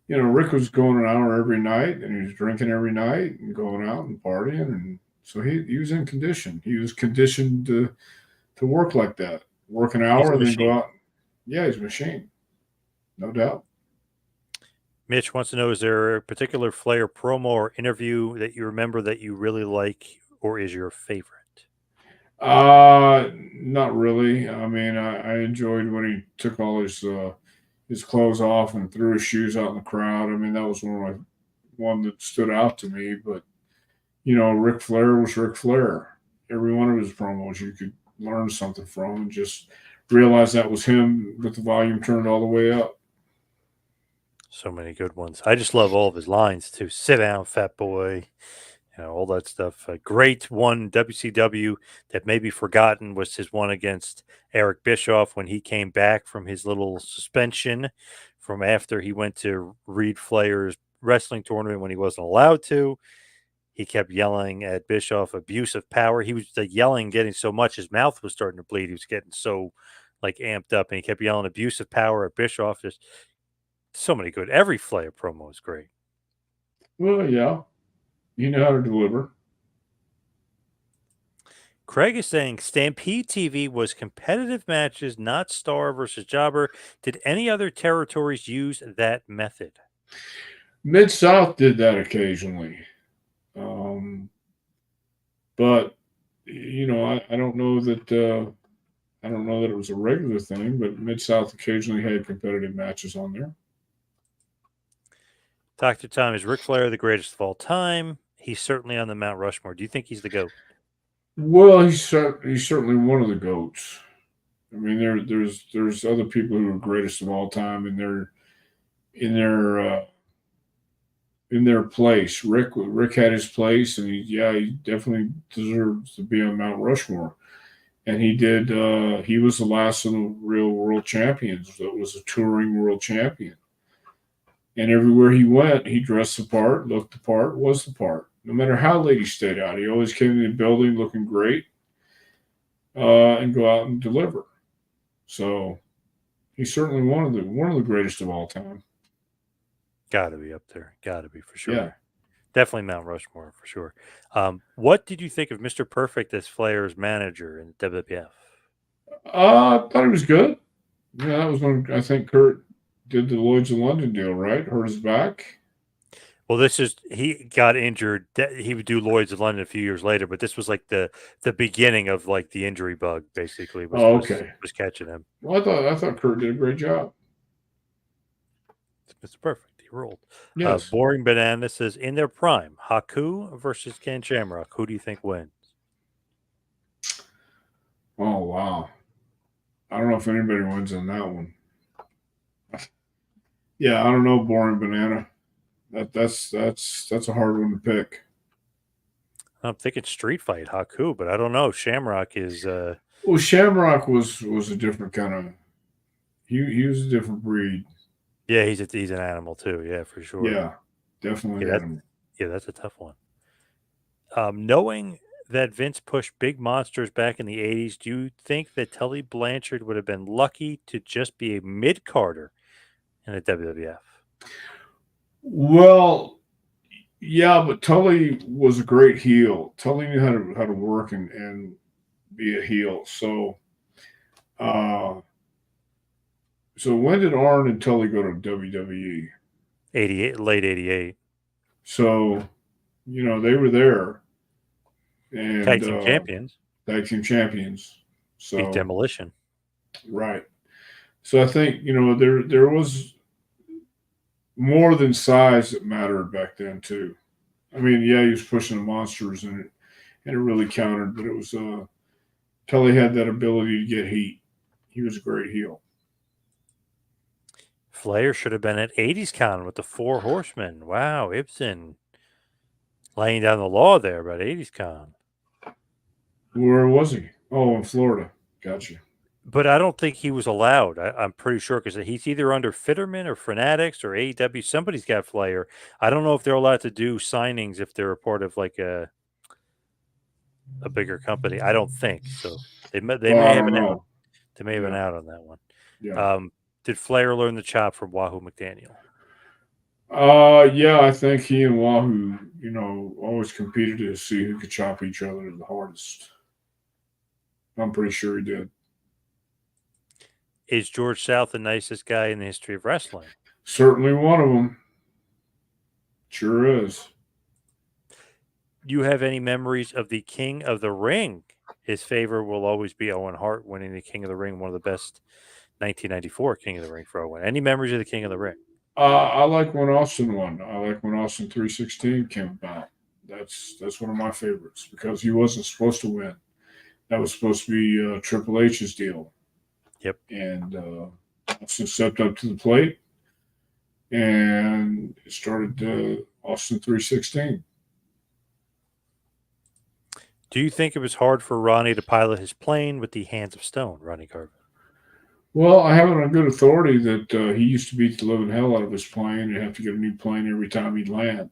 Rick was going an hour every night and he was drinking every night and going out and partying. And so he was in condition. He was conditioned to work like that, work an He's hour a and then go machine. out. Yeah, he's a machine. No doubt. Mitch wants to know, is there a particular Flair promo or interview that you remember that you really like or is your favorite? Not really. I mean, I enjoyed when he took all his clothes off and threw his shoes out in the crowd. I mean, that was one that stood out to me. But Ric Flair was Ric Flair. Every one of his promos you could learn something from and just realize that was him with the volume turned all the way up. So many good ones. I just love all of his lines too. Sit down, fat boy. All that stuff. A great one, WCW, that may be forgotten was his one against Eric Bischoff when he came back from his little suspension from after he went to Reed Flair's wrestling tournament when he wasn't allowed to. He kept yelling at Bischoff, abuse of power. He was yelling, getting so much, his mouth was starting to bleed. He was getting so amped up, and he kept yelling abuse of power at Bischoff. Just so many good. Every Flair promo is great. Well, yeah, you know how to deliver. Craig is saying Stampede TV was competitive matches, not star versus jobber. Did any other territories use that method? Mid South did that occasionally, but I don't know that it was a regular thing. But Mid South occasionally had competitive matches on there. Dr. Tom, is Ric Flair the greatest of all time? He's certainly on the Mount Rushmore. Do you think he's the GOAT? Well, he's certainly one of the goats. I mean, there's other people who are greatest of all time, and they're in their in their place. Rick had his place, and he definitely deserves to be on Mount Rushmore. And he did. He was the last of the real world champions. That was a touring world champion. And everywhere he went, he dressed the part, looked the part, was the part. No matter how late he stayed out, he always came in the building looking great, and go out and deliver. So he's certainly one of the greatest of all time. Got to be up there. Got to be for sure. Yeah. Definitely Mount Rushmore for sure. What did you think of Mr. Perfect as Flair's manager in WWF? I thought he was good. Yeah, that was when I think Kurt did the Lloyd's of London deal, right? Hurt his back. Well, he got injured. He would do Lloyd's of London a few years later, but this was like the beginning of like the injury bug. Basically, Okay. was catching him. Well, I thought Kurt did a great job. Mr. Perfect, he rolled. Yes. Boring Banana says in their prime, Haku versus Ken Shamrock. Who do you think wins? Oh wow. I don't know if anybody wins on that one. Yeah, I don't know, Boring Banana. That's a hard one to pick. I'm thinking street fight, Haku, but I don't know. Shamrock is Well, Shamrock was a different kind of. He was a different breed. yeah, he's an animal too. Yeah, for sure. Yeah, definitely Yeah, an animal. that's a tough one. Knowing that Vince pushed big monsters back in the 80s, do you think that Tully Blanchard would have been lucky to just be a mid-carder in the WWF? Well, yeah, but Tully was a great heel. Tully knew how to work and be a heel. Uh, so when did Arn and Tully go to WWE? 88, late 88. So, they were there and Tag team champions. tag team champions. So Beat Demolition. right. So I think there was more than size that mattered back then too. I mean, yeah, he was pushing the monsters and it really countered, but it was Tully had that ability to get heat. He was a great heel. Flair should have been at 80s Con with the Four Horsemen. Wow, Ibsen laying down the law there about 80s Con. Where was he? Oh, in Florida. Gotcha. But I don't think he was allowed. I'm pretty sure because he's either under Fitterman or Fanatics or AEW. Somebody's got Flair. I don't know if they're allowed to do signings if they're a part of like a bigger company. I don't think so. They may have an out. They may have an out on that one. Yeah. Did Flair learn the chop from Wahoo McDaniel? Yeah, I think he and Wahoo, always competed to see who could chop each other the hardest. I'm pretty sure he did. Is George South the nicest guy in the history of wrestling? Certainly one of them. Sure is. Do you have any memories of the King of the Ring? His favorite will always be Owen Hart winning the King of the Ring, one of the best 1994 King of the Ring for Owen. Any memories of the King of the Ring? I like when Austin won. I like when Austin 316 came about. That's one of my favorites because he wasn't supposed to win. That was supposed to be Triple H's deal. Yep. And Austin stepped up to the plate and started Austin 316. Do you think it was hard for Ronnie to pilot his plane with the hands of stone, Ronnie Garvin? Well, I have it on good authority that he used to beat the living hell out of his plane and have to get a new plane every time he'd land.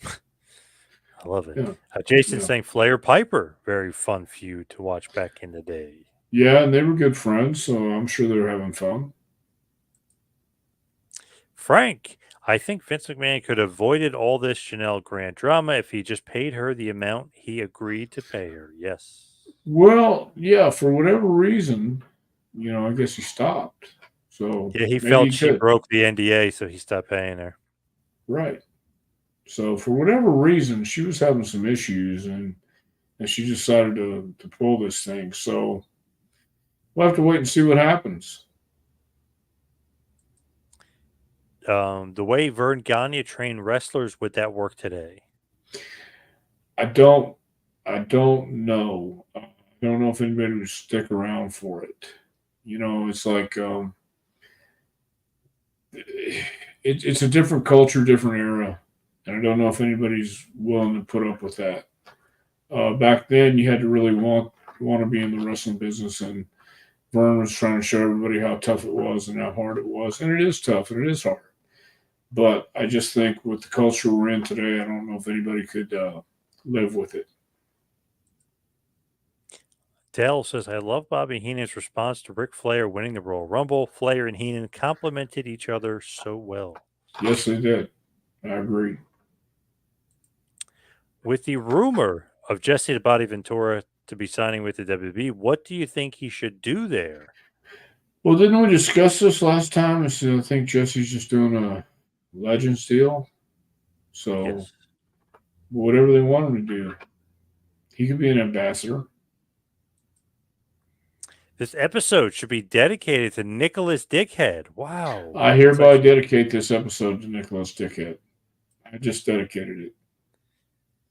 I love it. Yeah. Jason saying Flair Piper, very fun feud to watch back in the day. Yeah, and they were good friends, so I'm sure they were having fun. Frank, I think Vince McMahon could have avoided all this Janelle Grant drama if he just paid her the amount he agreed to pay her. Yes. Well, yeah, for whatever reason, I guess he stopped. So yeah, he felt she broke the NDA, so he stopped paying her. Right. So for whatever reason, she was having some issues, and she decided to pull this thing. So we'll have to wait and see what happens. The way Vern Gagne trained wrestlers, would that work today? I don't know. I don't know if anybody would stick around for it. It's like it's a different culture, different era, and I don't know if anybody's willing to put up with that. Back then, you had to really want to be in the wrestling business, and Vern was trying to show everybody how tough it was and how hard it was, and it is tough and it is hard. But I just think with the culture we're in today, I don't know if anybody could live with it. Dell says, I love Bobby Heenan's response to Ric Flair winning the Royal Rumble. Flair and Heenan complemented each other so well. Yes, they did. I agree. With the rumor of Jesse the Body Ventura to be signing with the WWE, what do you think he should do there? Well, didn't we discuss this last time? I think Jesse's just doing a Legends deal. So Yes. whatever they want him to do, he could be an ambassador. This episode should be dedicated to Nicholas Dickhead. Wow. I hereby dedicate this episode to Nicholas Dickhead. I just dedicated it.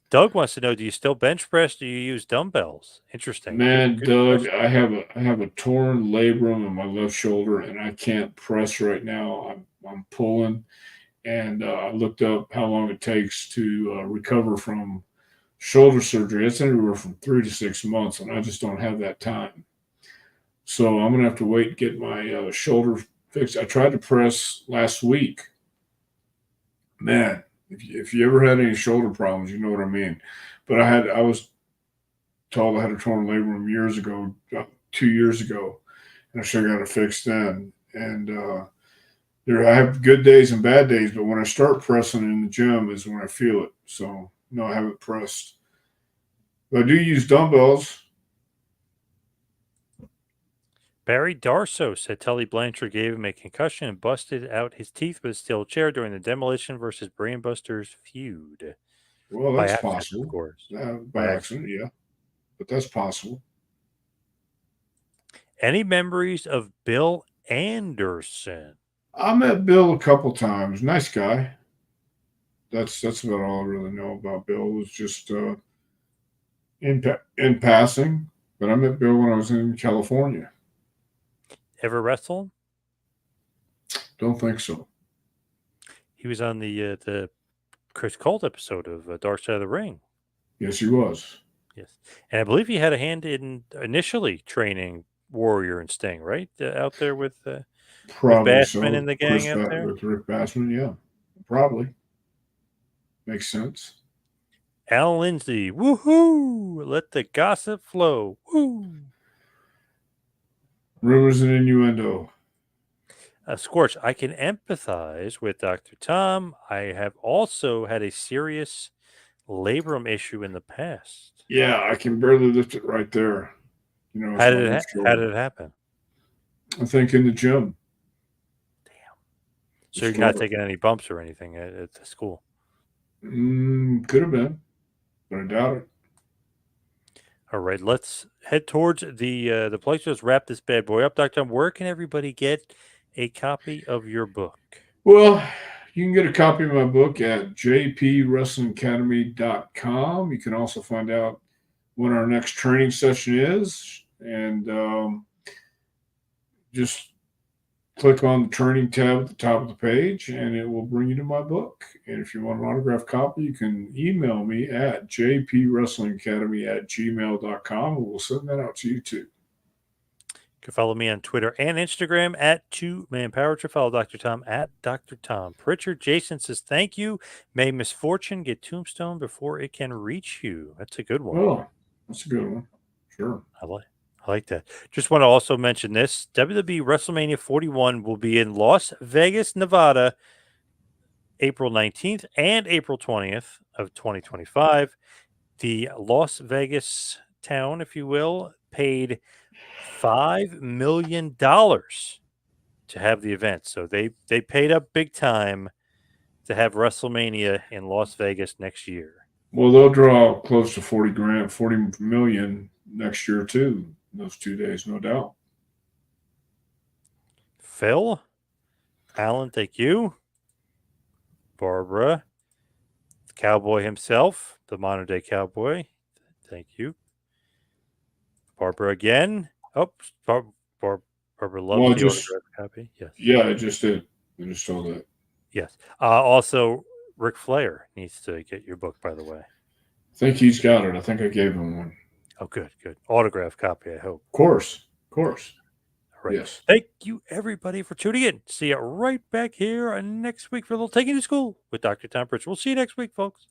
Doug wants to know, do you still bench press? Do you use dumbbells? Interesting. Man, Good Doug, question. I have a torn labrum in my left shoulder, and I can't press right now. I'm pulling, and I looked up how long it takes to recover from shoulder surgery. It's anywhere from 3 to 6 months, and I just don't have that time. So I'm gonna have to wait and get my shoulder fixed. I tried to press last week. Man, if you ever had any shoulder problems, you know what I mean. But I was told I had a torn labrum years ago, 2 years ago, and I should have got it fixed then. And I have good days and bad days, but when I start pressing in the gym is when I feel it. So no, I haven't pressed. But I do use dumbbells. Barry Darso said Tully Blanchard gave him a concussion and busted out his teeth with a steel chair during the Demolition versus Brainbusters feud. Well, By that's accident, of possible. course. By accident, yeah. But that's possible. Any memories of Bill Anderson? I met Bill a couple times. Nice guy. That's about all I really know about Bill. It was just in passing. But I met Bill when I was in California. Ever wrestle? Don't think so. He was on the Chris Colt episode of Dark Side of the Ring. Yes, he was. Yes, and I believe he had a hand in initially training Warrior and Sting, right? Out there with Probably Bassman so. and the gang out there. With Rick Bassman, yeah. Probably. Makes sense. Al Lindsay, woohoo! Let the gossip flow. Woo! Rumors and innuendo. Scorch, I can empathize with Dr. Tom. I have also had a serious labrum issue in the past. Yeah, I can barely lift it right there. How did it happen? I think in the gym. Damn. So you're not taking any bumps or anything at the school? Could have been, but I doubt it. All right, let's head towards the place. Let's wrap this bad boy up. Dr. Tom, where can everybody get a copy of your book? Well, you can get a copy of my book at jpwrestlingacademy.com. You can also find out when our next training session is, and just click on the training tab at the top of the page, and it will bring you to my book. And if you want an autographed copy, you can email me at jpwrestlingacademy@gmail.com, and we'll send that out to you too. You can follow me on Twitter and Instagram at 2Man Power Trip. Follow Dr. Tom at Dr. Tom Prichard. Jason says, thank you. May misfortune get tombstone before it can reach you. That's a good one. Oh, that's a good one. Sure. I like that. Just want to also mention this. WWE WrestleMania 41 will be in Las Vegas, Nevada, April 19th and April 20th of 2025. The Las Vegas town, if you will, paid $5 million to have the event. So they paid up big time to have WrestleMania in Las Vegas next year. Well, they'll draw close to 40 million next year too. Those 2 days, no doubt. Phil, Alan, thank you. Barbara, Cowboy himself, the modern day cowboy. Thank you. Barbara again. Oh, Barbara loves Well, the autograph copy. Yes. Yeah, I just did. I just told that. Yes. Also, Ric Flair needs to get your book, by the way. I think he's got it. I think I gave him one. Oh, good. Autograph copy, I hope. Of course. All right. Yes. Thank you, everybody, for tuning in. See you right back here next week for a little Taking to School with Dr. Tom Prichard. We'll see you next week, folks.